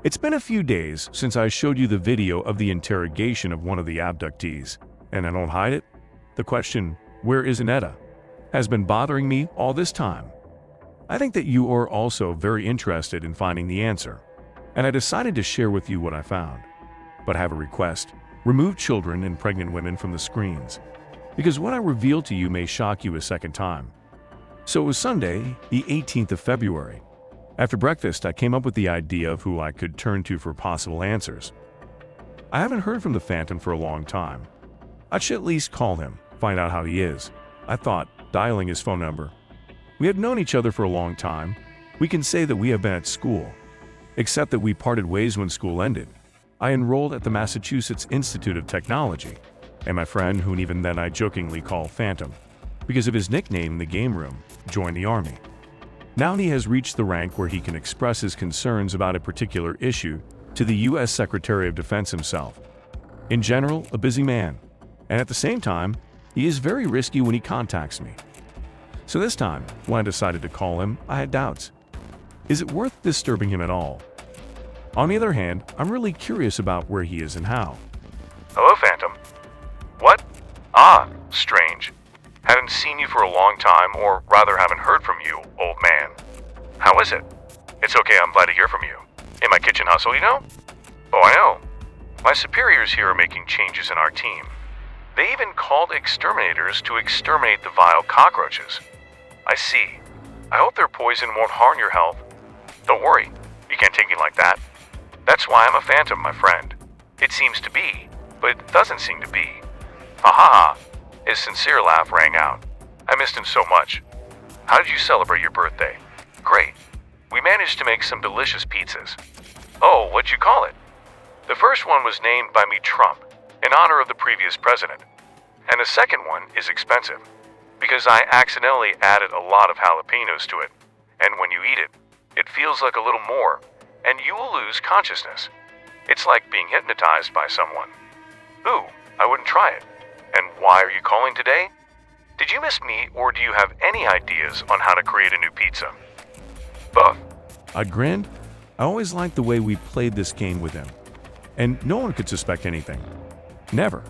It's been a few days since I showed you the video of the interrogation of one of the abductees, and I don't hide it. The question, "Where is Anetta?" has been bothering me all this time. I think that you are also very interested in finding the answer, and I decided to share with you what I found. But I have a request: remove children and pregnant women from the screens, because what I reveal to you may shock you a second time. So it was Sunday, the 18th of February. After breakfast, I came up with the idea of who I could turn to for possible answers. I haven't heard from the Phantom for a long time. I should at least call him, find out how he is, I thought, dialing his phone number. We had known each other for a long time. We can say that we have been at school, except that we parted ways when school ended. I enrolled at the Massachusetts Institute of Technology, and my friend, who even then I jokingly call Phantom, because of his nickname in the game room, joined the Army. Now he has reached the rank where he can express his concerns about a particular issue to the U.S. Secretary of Defense himself. In general, a busy man, and at the same time, he is very risky when he contacts me. So this time, when I decided to call him, I had doubts. Is it worth disturbing him at all? On the other hand, I'm really curious about where he is and how. Hello, Phantom. What? Strange. Haven't seen you for a long time, or rather haven't heard from you, old man. How is it? It's okay, I'm glad to hear from you. In my kitchen hustle, you know? Oh, I know. My superiors here are making changes in our team. They even called exterminators to exterminate the vile cockroaches. I see. I hope their poison won't harm your health. Don't worry, you can't take me like that. That's why I'm a Phantom, my friend. It seems to be, but it doesn't seem to be. Ha ha ha. His sincere laugh rang out. I missed him so much. How did you celebrate your birthday? Great. We managed to make some delicious pizzas. Oh, what'd you call it? The first one was named by me Trump, in honor of the previous president. And the second one is expensive, because I accidentally added a lot of jalapenos to it. And when you eat it, it feels like a little more, and you will lose consciousness. It's like being hypnotized by someone. Ooh, I wouldn't try it. And why are you calling today? Did you miss me, or do you have any ideas on how to create a new pizza? Both. I grinned. I always liked the way we played this game with him, and no one could suspect anything. Never.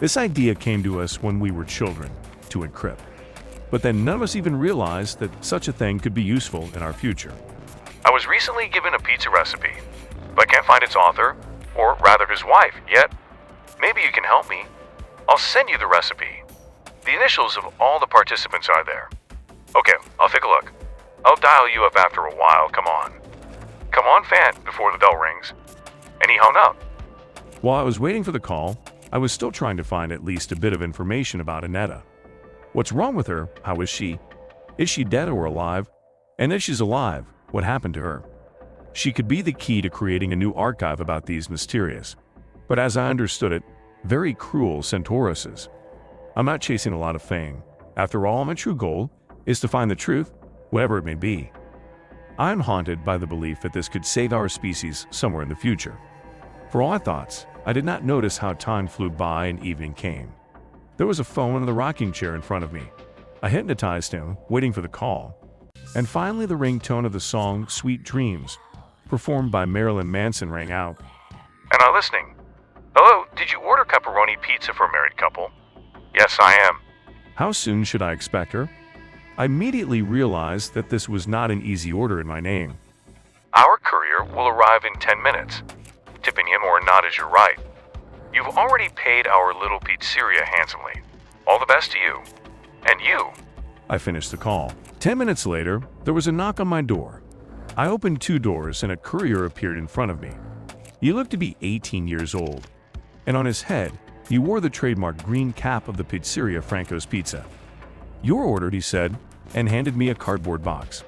This idea came to us when we were children, to encrypt. But then none of us even realized that such a thing could be useful in our future. I was recently given a pizza recipe, but I can't find its author, or rather his wife, yet. Maybe you can help me. I'll send you the recipe. The initials of all the participants are there. Okay, I'll take a look. I'll dial you up after a while, come on. Come on, Fan, before the bell rings. And he hung up. While I was waiting for the call, I was still trying to find at least a bit of information about Anetta. What's wrong with her? How is she? Is she dead or alive? And if she's alive, what happened to her? She could be the key to creating a new archive about these mysterious, but as I understood it, very cruel Centauruses. I'm not chasing a lot of fame. After all, my true goal is to find the truth, whatever it may be. I'm haunted by the belief that this could save our species somewhere in the future. For all my thoughts, I did not notice how time flew by and evening came. There was a phone in the rocking chair in front of me. I hypnotized him, waiting for the call. And finally the ringtone of the song Sweet Dreams, performed by Marilyn Manson, rang out. Am I listening? Hello, did you order pepperoni pizza for a married couple? Yes, I am. How soon should I expect her? I immediately realized that this was not an easy order in my name. Our courier will arrive in 10 minutes. Tipping him or not is your right. You've already paid our little pizzeria handsomely. All the best to you. And you. I finished the call. 10 minutes later, there was a knock on my door. I opened two doors and a courier appeared in front of me. He looked to be 18 years old, and on his head, he wore the trademark green cap of the pizzeria Franco's Pizza. "Your order," he said, and handed me a cardboard box.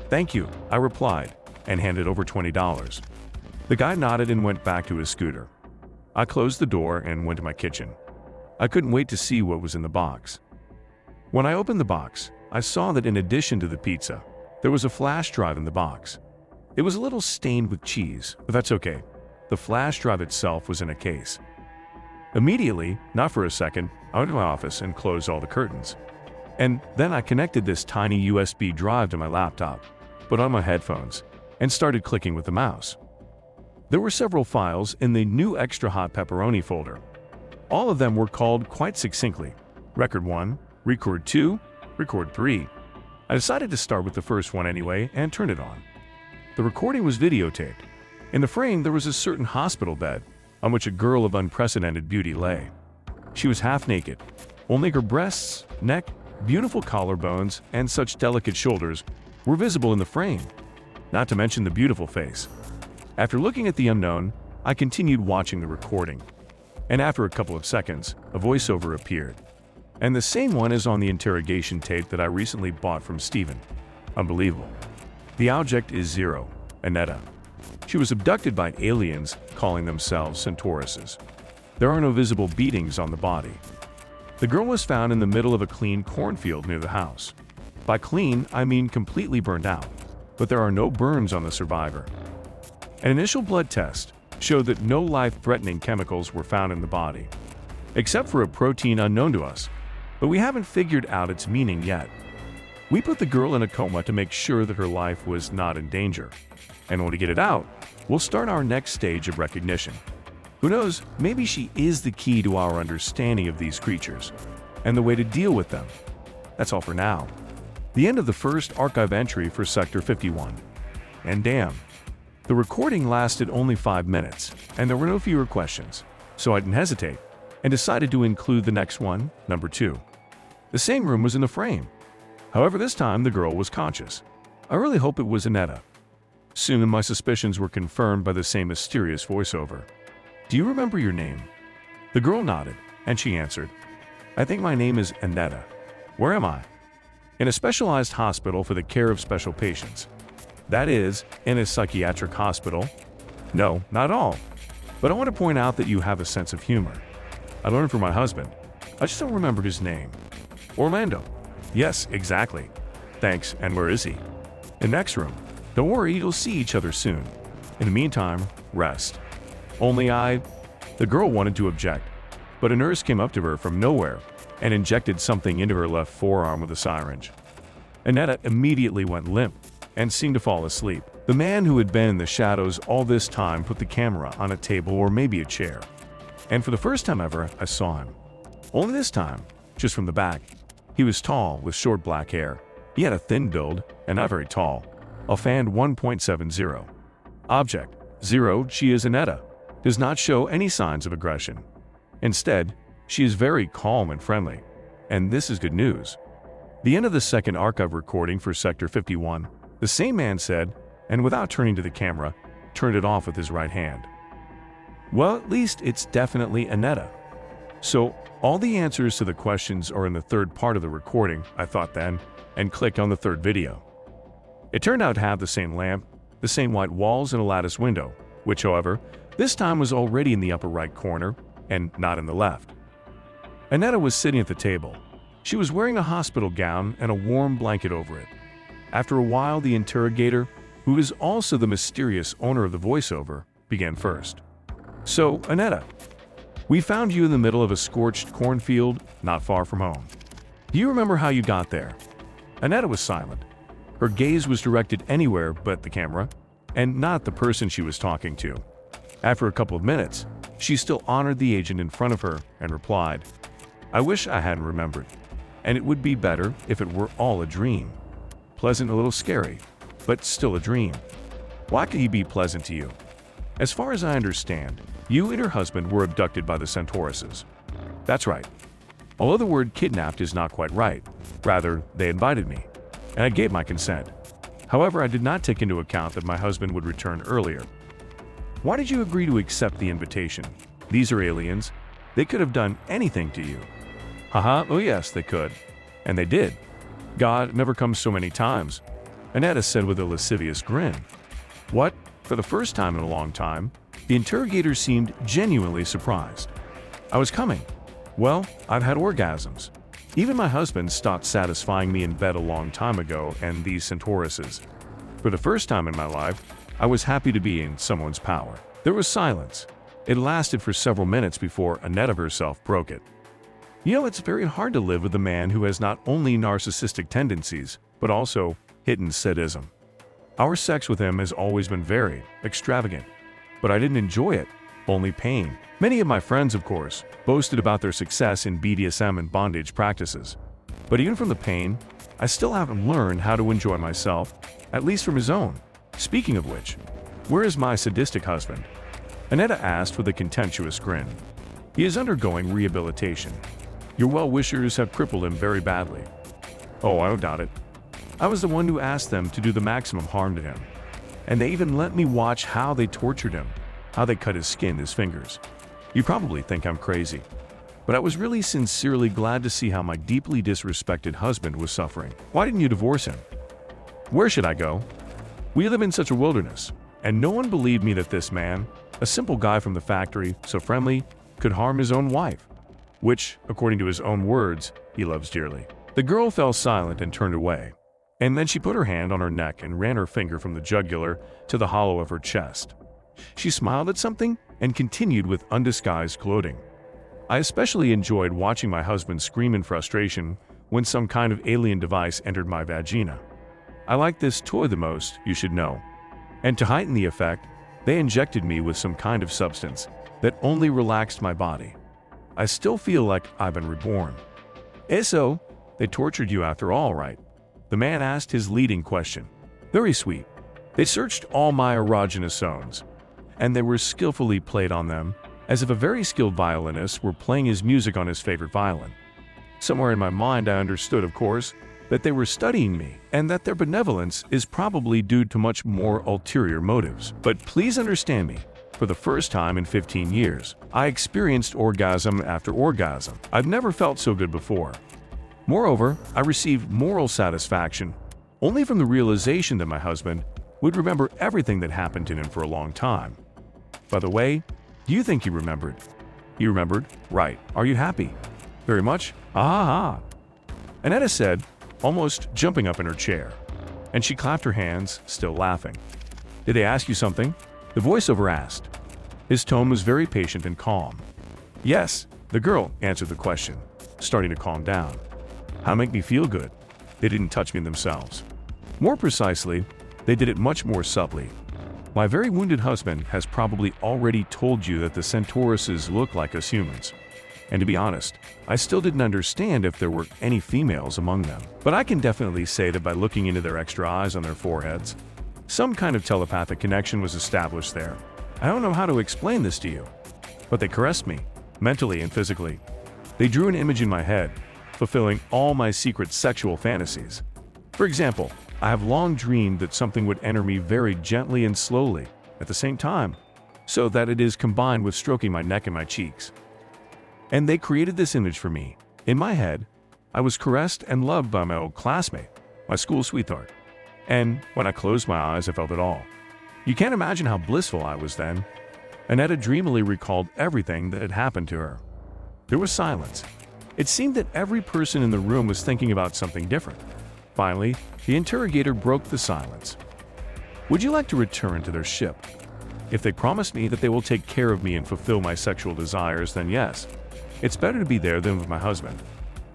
"Thank you," I replied, and handed over $20. The guy nodded and went back to his scooter. I closed the door and went to my kitchen. I couldn't wait to see what was in the box. When I opened the box, I saw that in addition to the pizza, there was a flash drive in the box. It was a little stained with cheese, but that's okay. The flash drive itself was in a case. Immediately, not for a second, I went to my office and closed all the curtains. And then I connected this tiny USB drive to my laptop, put on my headphones, and started clicking with the mouse. There were several files in the new extra hot pepperoni folder. All of them were called quite succinctly: Record 1, Record 2, Record 3. I decided to start with the first one anyway and turn it on. The recording was videotaped. In the frame, there was a certain hospital bed on which a girl of unprecedented beauty lay. She was half naked. Only her breasts, neck, beautiful collarbones, and such delicate shoulders were visible in the frame, not to mention the beautiful face. After looking at the unknown, I continued watching the recording, and after a couple of seconds, a voiceover appeared. And the same one is on the interrogation tape that I recently bought from Steven. Unbelievable. The object is Zero, Anetta. She was abducted by aliens calling themselves Centauruses. There are no visible beatings on the body. The girl was found in the middle of a clean cornfield near the house. By clean, I mean completely burned out, but there are no burns on the survivor. An initial blood test showed that no life-threatening chemicals were found in the body, except for a protein unknown to us, but we haven't figured out its meaning yet. We put the girl in a coma to make sure that her life was not in danger, and when we get it out, we'll start our next stage of recognition. Who knows, maybe she is the key to our understanding of these creatures, and the way to deal with them. That's all for now. The end of the first archive entry for Sector 51. And damn, the recording lasted only 5 minutes, and there were no fewer questions, so I didn't hesitate, and decided to include the next one, number 2. The same room was in the frame. However, this time the girl was conscious. I really hope it was Anetta. Soon my suspicions were confirmed by the same mysterious voiceover. "Do you remember your name?" The girl nodded, and she answered, "I think my name is Anetta. Where am I?" "In a specialized hospital for the care of special patients." "That is, in a psychiatric hospital?" "No, not at all. But I want to point out that you have a sense of humor. I learned from my husband. I just don't remember his name." "Orlando." "Yes, exactly." "Thanks, and where is he?" "In the next room. Don't worry, you'll see each other soon. In the meantime, rest." The girl wanted to object, but a nurse came up to her from nowhere and injected something into her left forearm with a syringe. Anetta immediately went limp and seemed to fall asleep. The man who had been in the shadows all this time put the camera on a table or maybe a chair, and for the first time ever, I saw him. Only this time, just from the back. He was tall, with short black hair. He had a thin build, and not very tall. Offhand 1.70. Object: Zero. She is Anetta. Does not show any signs of aggression. Instead, she is very calm and friendly. And this is good news. The end of the second archive recording for Sector 51, the same man said, and without turning to the camera, turned it off with his right hand. Well, at least it's definitely Anetta. So, all the answers to the questions are in the third part of the recording, I thought then, and clicked on the third video. It turned out to have the same lamp, the same white walls, and a lattice window, which, however, this time was already in the upper right corner, and not in the left. Anetta was sitting at the table. She was wearing a hospital gown and a warm blanket over it. After a while, the interrogator, who is also the mysterious owner of the voiceover, began first. "So, Anetta, we found you in the middle of a scorched cornfield not far from home. Do you remember how you got there?" Anetta was silent. Her gaze was directed anywhere but the camera, and not the person she was talking to. After a couple of minutes, she still honored the agent in front of her and replied, "I wish I hadn't remembered, and it would be better if it were all a dream. Pleasant, a little scary, but still a dream." "Why could he be pleasant to you?" "As far as I understand, you and her husband were abducted by the Centauruses." "That's right. Although the word kidnapped is not quite right. Rather, they invited me, and I gave my consent. However, I did not take into account that my husband would return earlier." "Why did you agree to accept the invitation? These are aliens. They could have done anything to you." "Haha, oh yes, they could. And they did. God never comes so many times," Anetta said with a lascivious grin. "What?" For the first time in a long time, the interrogator seemed genuinely surprised. "I was coming. Well, I've had orgasms. Even my husband stopped satisfying me in bed a long time ago, and these Centauruses. For the first time in my life, I was happy to be in someone's power." There was silence. It lasted for several minutes before Anetta herself broke it. "You know, it's very hard to live with a man who has not only narcissistic tendencies, but also hidden sadism. Our sex with him has always been very extravagant. but I didn't enjoy it, only pain. Many of my friends, of course, boasted about their success in BDSM and bondage practices. But even from the pain, I still haven't learned how to enjoy myself, at least from his own. Speaking of which, where is my sadistic husband? Anetta asked with a contemptuous grin. He is undergoing rehabilitation. Your well-wishers have crippled him very badly. Oh, I don't doubt it. I was the one who asked them to do the maximum harm to him. And they even let me watch how they tortured him, how they cut his skin, his fingers. You probably think I'm crazy. But I was really sincerely glad to see how my deeply disrespected husband was suffering. Why didn't you divorce him? Where should I go? We live in such a wilderness, and no one believed me that this man, a simple guy from the factory, so friendly, could harm his own wife, which, according to his own words, he loves dearly. The girl fell silent and turned away, and then she put her hand on her neck and ran her finger from the jugular to the hollow of her chest. She smiled at something and continued with undisguised gloating. I especially enjoyed watching my husband scream in frustration when some kind of alien device entered my vagina. I liked this toy the most, you should know. And to heighten the effect, they injected me with some kind of substance that only relaxed my body. I still feel like I've been reborn. So, they tortured you after all, right? The man asked his leading question. Very sweet. They searched all my erogenous zones, and they were skillfully played on them, as if a very skilled violinist were playing his music on his favorite violin. Somewhere in my mind I understood, of course, that they were studying me, and that their benevolence is probably due to much more ulterior motives. But please understand me, for the first time in 15 years, I experienced orgasm after orgasm. I've never felt so good before. Moreover, I received moral satisfaction only from the realization that my husband would remember everything that happened to him for a long time. By the way, do you think he remembered? He remembered? Right. Are you happy? Very much? Ah. Anetta said, almost jumping up in her chair, and she clapped her hands, still laughing. Did they ask you something? The voiceover asked. His tone was very patient and calm. Yes, the girl answered the question, starting to calm down. How to make me feel good? They didn't touch me themselves. More precisely, they did it much more subtly. My very wounded husband has probably already told you that the Centauruses look like us humans. And to be honest, I still didn't understand if there were any females among them. But I can definitely say that by looking into their extra eyes on their foreheads, some kind of telepathic connection was established there. I don't know how to explain this to you, but they caressed me, mentally and physically. They drew an image in my head, fulfilling all my secret sexual fantasies. For example, I have long dreamed that something would enter me very gently and slowly, at the same time, so that it is combined with stroking my neck and my cheeks. And they created this image for me. In my head, I was caressed and loved by my old classmate, my school sweetheart. And when I closed my eyes, I felt it all. You can't imagine how blissful I was then. Anetta dreamily recalled everything that had happened to her. There was silence. It seemed that every person in the room was thinking about something different. Finally, the interrogator broke the silence. Would you like to return to their ship? If they promise me that they will take care of me and fulfill my sexual desires, then yes. It's better to be there than with my husband.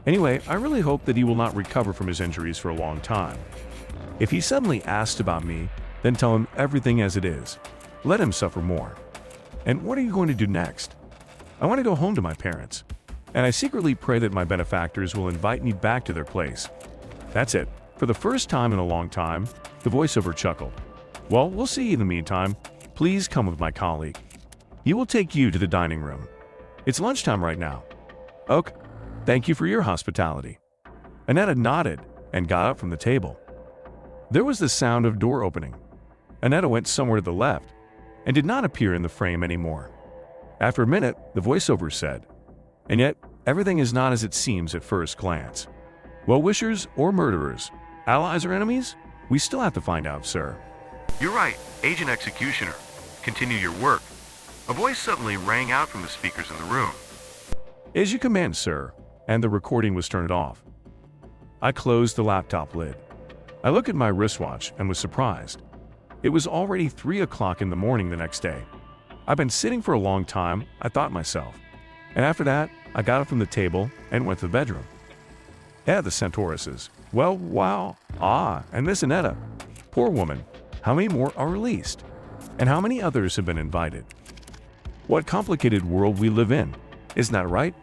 Anyway, I really hope that he will not recover from his injuries for a long time. If he suddenly asks about me, then tell him everything as it is. Let him suffer more. And what are you going to do next? I want to go home to my parents. And I secretly pray that my benefactors will invite me back to their place. That's it. For the first time in a long time, the voiceover chuckled. Well, we'll see in the meantime. Please come with my colleague. He will take you to the dining room. It's lunchtime right now. Okay. Thank you for your hospitality. Anetta nodded and got up from the table. There was the sound of door opening. Anetta went somewhere to the left and did not appear in the frame anymore. After a minute, the voiceover said, and yet, everything is not as it seems at first glance. Well-wishers or murderers, allies or enemies? We still have to find out, sir. You're right, Agent Executioner. Continue your work. A voice suddenly rang out from the speakers in the room. As you command, sir, and the recording was turned off. I closed the laptop lid. I looked at my wristwatch and was surprised. It was already 3 o'clock in the morning the next day. I've been sitting for a long time, I thought myself. And after that, I got up from the table and went to the bedroom. Yeah, the Centauruses. Well, wow. And Miss Anetta. Poor woman. How many more are released? And how many others have been invited? What complicated world we live in, isn't that right?